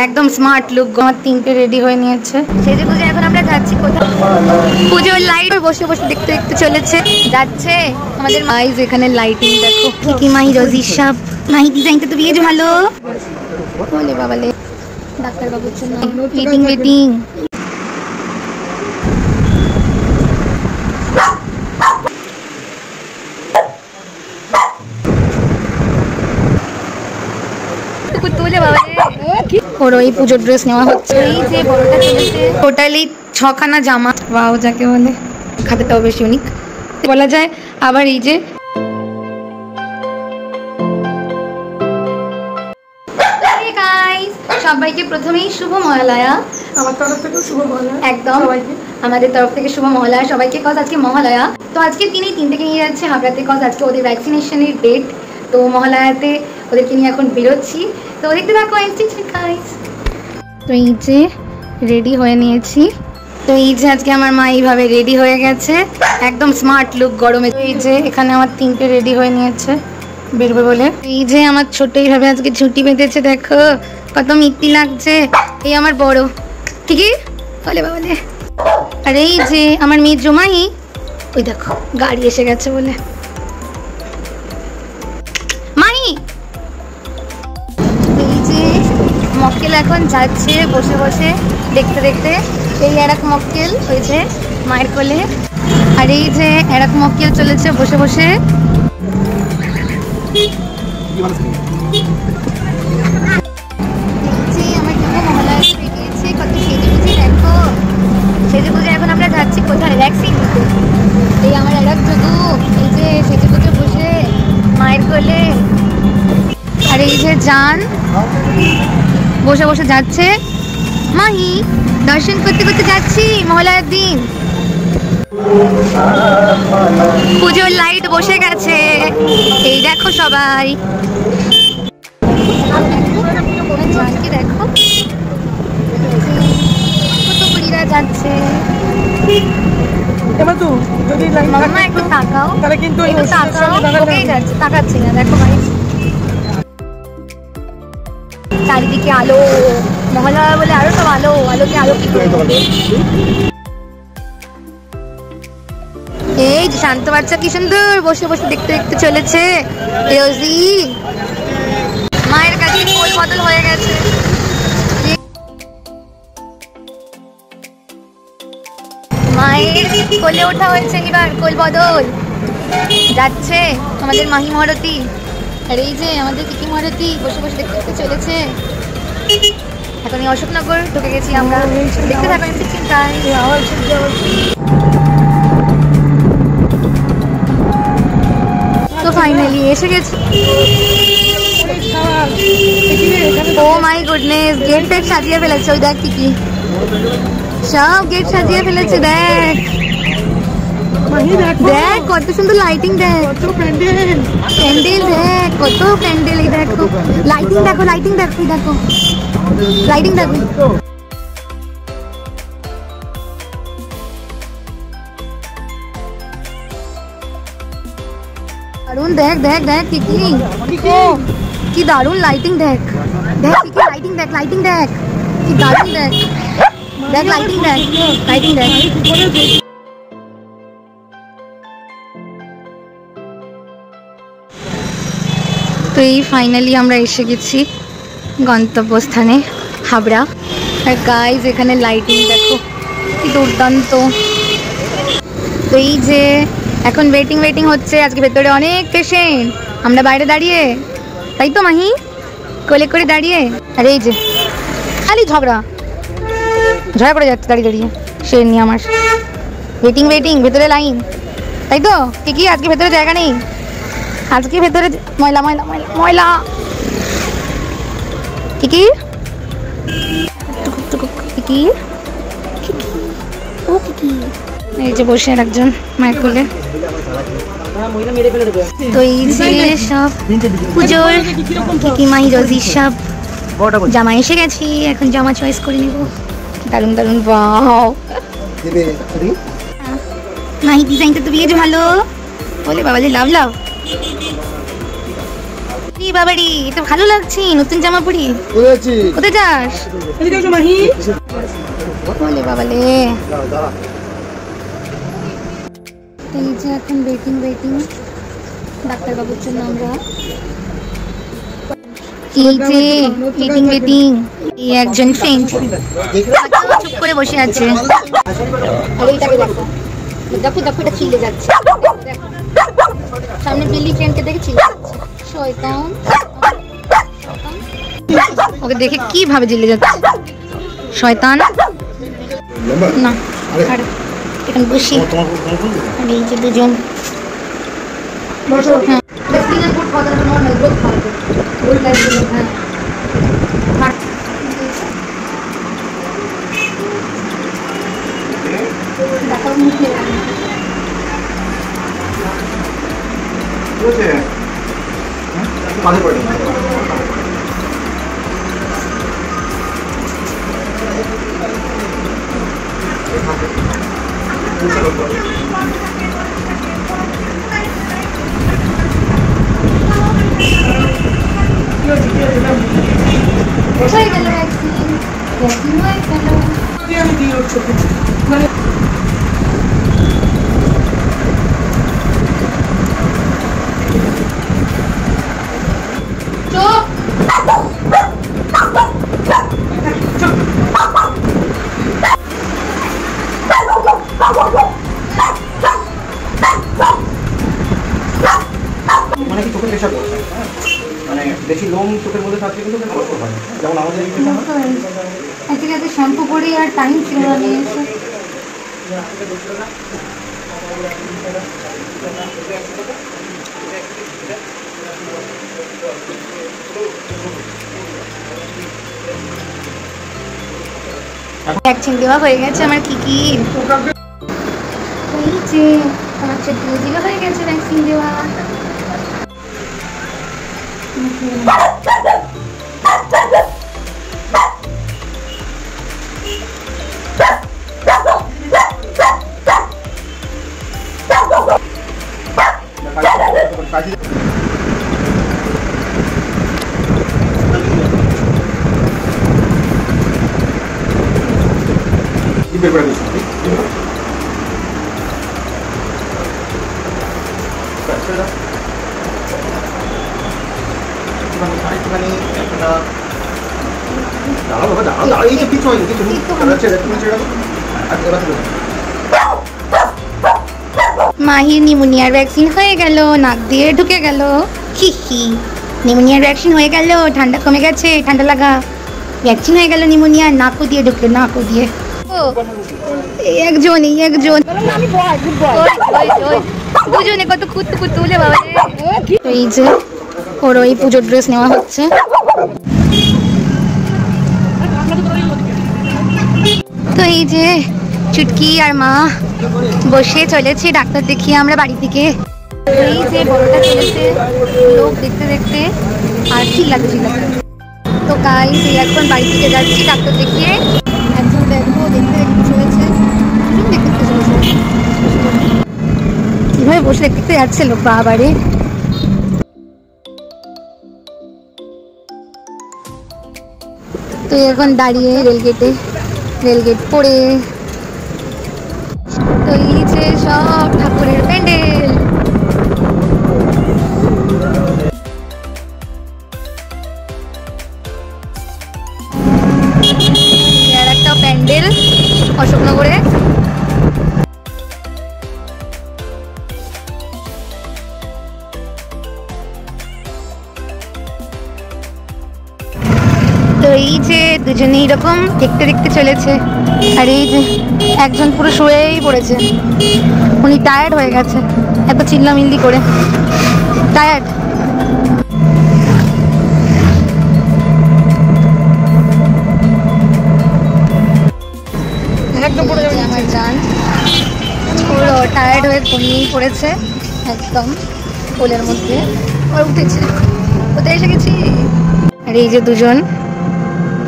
একদম smart look. আমার তিনটে রেডি হয়ে নিয়েছে। সেজে গুজে এখন আমরা যাচ্ছি কোথায়? পুজোর লাইট বসে বসে দেখতে দেখতে চলেছে যাচ্ছে আমাদের মাইজ। এখানে লাইটিং দেখো, কি মাই রোজি সাপ। মাই ডিজাইনটা তো বেশ ভালো। বলে বাবালে ডাক্তার বাবুর জন্য মিটিং মিটিং। ওর ওই পুজোর ড্রেস নেওয়া হচ্ছে। এই যে বড়টা চলেছে, টোটালি 6খানা জামা। ওয়াও যাকে বলে, খাতাটাও বেশ ইউনিক বলা যায়। আবার এই যে সবাইকে প্রথমেই শুভ মহালয়া। আমার তরফ থেকে শুভ মহালয়া। একদম আমাদের তরফ থেকে শুভ মহালয়া সবাইকে। কজ আজকে মহালয়া, তো আজকে দিনেই 3টেকে নিয়ে যাচ্ছে হাবড়াতে। কজ আজকে ওদের ভ্যাকসিনেশনের ডেট, তো মহালয়াতে ওদেরকে নিয়ে এখন বেরোচ্ছি। তো দেখতে থাকো। তো এই যে রেডি হয়ে নিয়েছি। তো এই যে আজকে আমার মা এইভাবে রেডি হয়ে গেছে, একদম স্মার্ট লুক গরমে। এই যে এখানে আমার 3টে রেডি হয়ে নিয়েছে বেরোবে বলে। এই যে আমার ছোট এইভাবে আজকে ছুটি বেঁধেছে, দেখো কত মিষ্টি লাগছে। এই আমার বড় ঠিকই বলে বাবালে। আর এই যে আমার মেয়ের জমাই, ওই দেখো গাড়ি এসে গেছে বলে। মাই এই যে মক্কেল এখন যাচ্ছে বসে বসে দেখতে দেখতে। এই আর এক মক্কেল ওই যে মায়ের কোলে, আর এই যে আর এক মক্কেল চলেছে বসে বসে। সেজে গুজে এখন আমরা যাচ্ছি কোথায়? ভ্যাকসিন নিতে। এই আমার আর এক যদু এই যে সেজে গুজে বসে মায়ের কোলে। আর এই যে জান বসে বসে যাচ্ছে। মাহি দর্শন করতে করতে যাচ্ছি মহালয়ার দিন। পুজোর লাইট বসে গেছে, এই দেখো সবাই। দেখো কত বুড়িরা যাচ্ছে। এবার তো যদি মাম্মা একটু তাকাও, তাহলে কিন্তু একটু তাকাও। ওকেই যাচ্ছে, তাকাচ্ছি না। দেখো ভাই চারিদিকে আলো, মহালয়া বলে আরো সব আলো, আলোকে আলোকিত। এই যে শান্ত বাচ্চা কি সুন্দর বসে বসে দেখতে দেখতে চলেছে। রোজি মায়ের কাছে কোল বদল হয়ে গেছে। মায়ের কোলে ওঠা হয়েছে, এবার কোল বদল যাচ্ছে আমাদের মাহি মহারতী। আর এই যে আমাদের কিকি মহারতী বসে বসে দেখতে দেখতে চলেছে। এখন এই অশোকনগর ঢুকে গেছি আমরা, দেখতে থাকবেন চিন্তায়। তো ফাইনালি এসে গেছি। ও মাই গুডনেস, গেট টেট সাজিয়ে ফেলেছে। ওই দেখ কি সব গেট সাজিয়ে ফেলেছে। দেখ দেখ কত সুন্দর লাইটিং। দেখ প্যান্ডেল, দেখ কত প্যান্ডেল। এই দেখো লাইটিং, দেখো লাইটিং, দেখো দেখো লাইটিং দেখো। দারুন, দেখ দেখ দেখ কি দারুন লাইটিং। দেখ দেখ কি লাইটিং, দেখ লাইটিং, দেখ কি দারুন। দেখ দেখ লাইটিং, দেখ লাইটিং, দেখ। তো এই ফাইনালি আমরা এসে গেছি গন্তব্যস্থানে হাবড়া। আর গাইজ এখানে লাইটিং দেখো কি দুর্দান্ত। তো এই যে এখন ওয়েটিং হচ্ছে। আজকে ভেতরে অনেক পেশেন্ট, আমরা বাইরে দাঁড়িয়ে, তাই তো মাহি কোলে করে দাঁড়িয়ে। আর এই যে খালি ঝগড়া করে যাচ্ছে দাঁড়িয়ে দাঁড়িয়ে। সে নিয়ে আমার ওয়েটিং ভেতরে লাইন, তাই তো কি আজকে ভেতরে জায়গা নেই। আজকে ভেতরে ময়লা ময়লা ময়লা ময়লা। কি এই যে বসে একজন মায়ের কোলে। তো এই যে সব পুজোর কি মাহি রোজি সব জামা এসে গেছি। এখন জামা চয়েস করে নেব। দারুন দারুন, ওয়াও মাহি ডিজাইনটা তো বেশ ভালো বলে বাবালে। লাভ লাভ বাবারি, এটা ভালো লাগছে, নতুন জামা পরি। কোথায় যাস? এদিকে এসো মাহি। বলে বাবালে। এই যে এখন ওয়েটিং ডাক্তারবাবুর জন্য আমরা। এই যে ওয়েটিং এই একজন ফ্রেন্ড চুপ করে বসে আছে। আর এইটাকে দেখো দেখো দেখো, এটা চিল্লে যাচ্ছে। সামনে বিল্লি ফ্রেন্ডকে দেখে চিল্লে যাচ্ছে। শয়তান, ওকে দেখে কিভাবে চিল্লে যাচ্ছে শয়তান। না আর এখন বসি। আর এই যে দুজন আমি দিয়ে উঠছো মানে কি চোখের প্রেশার পড়ছে, মানে বেশি লোম চোখের মধ্যে থাকলে কিন্তু কষ্ট হয়, যেমন আমাদের অ্যাকচুয়ালি শ্যাম্পু করে আর টাইম ছিল না নিয়ে এসে। ভ্যাকসিন দেওয়া হয়ে গেছে আমার কি এই যে আমার ডোজ হয়ে গেছে ভ্যাকসিন দেওয়া। মাহির নিউমোনিয়ার ভ্যাকসিন হয়ে গেল, নাক দিয়ে ঢুকে গেল। হি নিউমোনিয়ার ভ্যাকসিন হয়ে গেল, ঠান্ডা কমে গেছে, ঠান্ডা লাগা। ভ্যাকসিন হয়ে গেল নিউমোনিয়া, নাকও দিয়ে ঢুকলো, নাকও দিয়ে। একজন দুজনে কত কুত্তু তুলে বাবা। এই যে ওর ওই পুজোর ড্রেস নেওয়া হচ্ছে। তো এই যে চুটকি আর মা বসে চলেছে ডাক্তার দেখিয়ে আমরা বাড়ি থেকে। এই যে বড়টা চলেছে লোক দেখতে দেখতে আর চিল্লাতে। তো গাইস এখন বাড়ি থেকে যাচ্ছি ডাক্তার দেখিয়ে। একজন দেখবো দেখতে চলেছে, কিভাবে বসে দেখতে যাচ্ছে লোক বাবারে। তো এখন দাঁড়িয়ে রেলগেট পড়ে। তো এই যে সব ঠাকুরের প্যান্ডেল। আর একটা প্যান্ডেল অশোকনগরে। তো এই যে দুজনে এরকম দেখতে চলেছে। আর এই যে একজন পুরো শুয়েই পড়েছে, উনি টায়ার্ড হয়ে গেছে এত চিল্লামিল্লি করে, টায়ার্ড। আমার জান পুরো টায়ার্ড হয়ে ঘুমিয়েই পড়েছে একদম কোলের মধ্যে। আর উঠেছে, কোথায় এসে গেছি। আর এই যে দুজন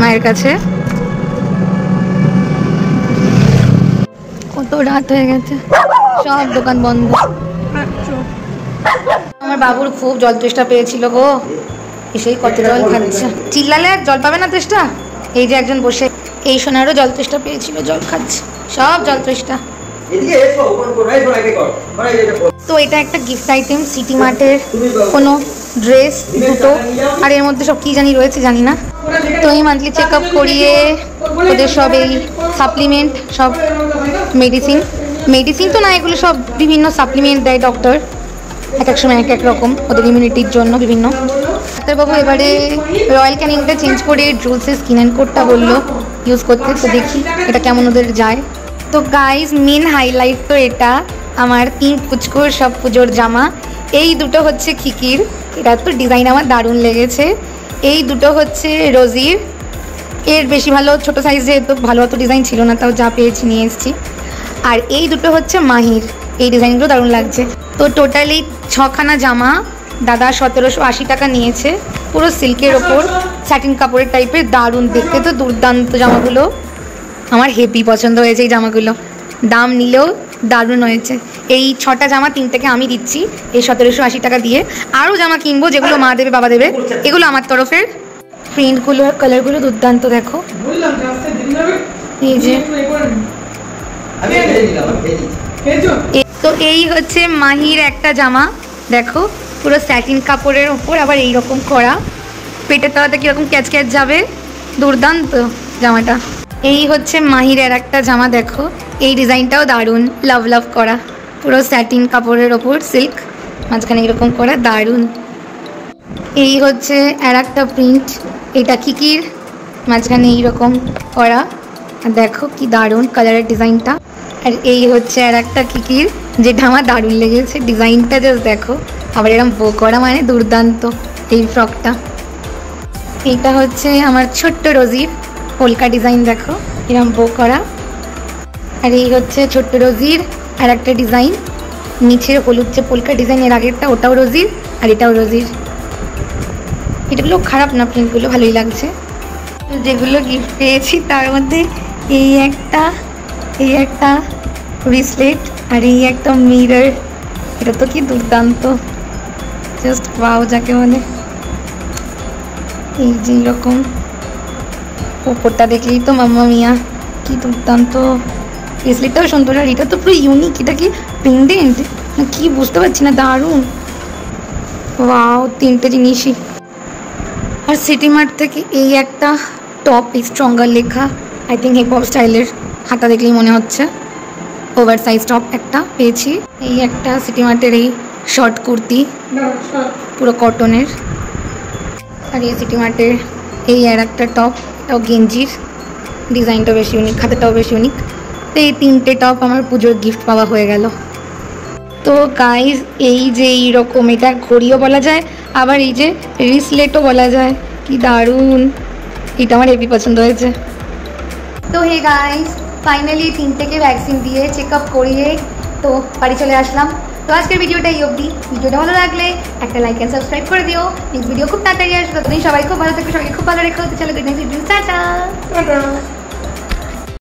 মায়ের কাছে। কত রাত হয়ে গেছে, সব দোকান বন্ধ। আমার বাবুর খুব জল তেষ্টা পেয়েছিল গো, এসেই কত জল খাচ্ছে, চিল্লালে আর জল পাবে না তেষ্টা। এই যে একজন বসে, এই সোনারও জল তেষ্টা পেয়েছিল, জল খাচ্ছে, সব জল তেষ্টা। তো এটা একটা গিফট আইটেম, সিটি মার্টের কোনো ড্রেস দুটো, আর এর মধ্যে সব কি জানি রয়েছে জানি না। তো এই মান্থলি চেক আপ করিয়ে ওদের সব এই সাপ্লিমেন্ট, সব মেডিসিন তো না, এগুলো সব বিভিন্ন সাপ্লিমেন্ট দেয় ডক্টর, এক এক সময় এক এক রকম, ওদের ইমিউনিটির জন্য বিভিন্ন। ডাক্তারবাবু এবারে রয়্যাল ক্যানিংটা চেঞ্জ করে ড্রুলসের স্কিন অ্যান্ড কোডটা বললো ইউজ করতে, তো দেখি এটা কেমন ওদের যায়। তো গাইজ মেন হাইলাইট তো এটা আমার 3 পুচকুর সব পুজোর জামা। এই দুটো হচ্ছে খিকির, এটা তো ডিজাইন আমার দারুণ লেগেছে। এই দুটো হচ্ছে রোজির, এর বেশি ভালো ছোটো সাইজে তো ভালো অত ডিজাইন ছিল না, তাও যা পেয়েছি নিয়ে এসেছি। আর এই দুটো হচ্ছে মাহির, এই ডিজাইনগুলো দারুণ লাগছে। তো টোটালি 6খানা জামা দাদা 1780 টাকা নিয়েছে, পুরো সিল্কের ওপর স্যাটিন কাপড়ের টাইপের, দারুণ দেখতে, তো দুর্দান্ত জামাগুলো, আমার হেভি পছন্দ হয়েছে এই জামাগুলো, দাম নিলেও দারুণ হয়েছে। এই 6টা জামা 3টাকে আমি দিচ্ছি এই 1780 টাকা দিয়ে। আরও জামা কিনবো যেগুলো মা দেবে বাবা দেবে, এগুলো আমার তরফের। প্রিন্টগুলো আর কালারগুলো দুর্দান্ত, দেখো এই যে। তো এই হচ্ছে মাহির একটা জামা, দেখো পুরো স্যাটিন কাপড়ের ওপর, আবার এইরকম করা, পেটের তলাতে কীরকম ক্যাচ ক্যাচ যাবে, দুর্দান্ত জামাটা। এই হচ্ছে মাহির আর একটা জামা, দেখো এই ডিজাইনটাও দারুণ, লাভ লাভ করা, পুরো স্যাটিন কাপড়ের ওপর সিল্ক, মাঝখানে এরকম করা, দারুণ। এই হচ্ছে আর একটা প্রিন্ট, এটা খিকির, মাঝখানে এইরকম করা, আর দেখো কি দারুণ কালারের ডিজাইনটা। আর এই হচ্ছে আর একটা খিকির, যেটা আমার দারুণ লেগেছে, ডিজাইনটা জাস্ট দেখো, আবার এরকম বো করা, মানে দুর্দান্ত এই ফ্রকটা। এইটা হচ্ছে আমার ছোট্ট রোজির, পোলকা ডিজাইন, দেখো এরকম বো করা। আর এই হচ্ছে ছোট্ট রোজির আর একটা ডিজাইন, নিচের হলুদ যে পোলকা ডিজাইন, এর আগেরটা ওটাও রোজির আর এটাও রোজির। এটাগুলো খারাপ না, প্রিন্টগুলো ভালোই লাগছে। যেগুলো গিফট পেয়েছি তার মধ্যে এই একটা ব্রেসলেট আর এই একটা মিরর, এটা তো কি দুর্দান্ত, জাস্ট ওয়াও যাকে বলে। এই যে এরকম ওপরটা দেখলেই তো মাম্মা মিয়া, কি দুর্দান্ত। ব্রেসলেটটাও সুন্দর, আর এটা তো পুরো ইউনিক, এটা কি পেন্ডেন্ট না কি বুঝতে পারছি না, দারুণ ওয়াও, 3টে জিনিসই। আর সিটি মার্ট থেকে এই একটা টপ, স্ট্রঙ্গার লেখা, আই থিঙ্ক হিপ হপ স্টাইলের, হাতা দেখলেই মনে হচ্ছে, ওভার সাইজ টপ একটা পেয়েছি। এই একটা সিটি মার্টের এই শর্ট কুর্তি, পুরো কটনের। আর এই সিটি মার্টের এই আর একটা টপ, এটাও গেঞ্জির, ডিজাইনটাও বেশ ইউনিক, হাতাটাও বেশ ইউনিক। তো এই 3টে টপ আমার পুজোর গিফট পাওয়া হয়ে গেল। তো গাইজ এই যে এইরকম, এটা ঘড়িও বলা যায়, আবার এই যে রিসলেটও বলা যায়, কি দারুণ, এটা আমার হেভি পছন্দ হয়েছে। তো হে গাইজ ফাইনালি 3টেকে ভ্যাকসিন দিয়ে চেক আপ করিয়ে তো বাড়ি চলে আসলাম। তো আজকের ভিডিওটা এই অবধি। ভিডিওটা ভালো লাগলে একটা লাইক অ্যান্ড সাবস্ক্রাইব করে দিও। নেক্সট ভিডিও খুব তাড়াতাড়ি আসবে, ততদিন সবাই খুব ভালো থাকবে, সবাইকে খুব ভালো রেখো। তো চলো গুড নাইট, টাটা।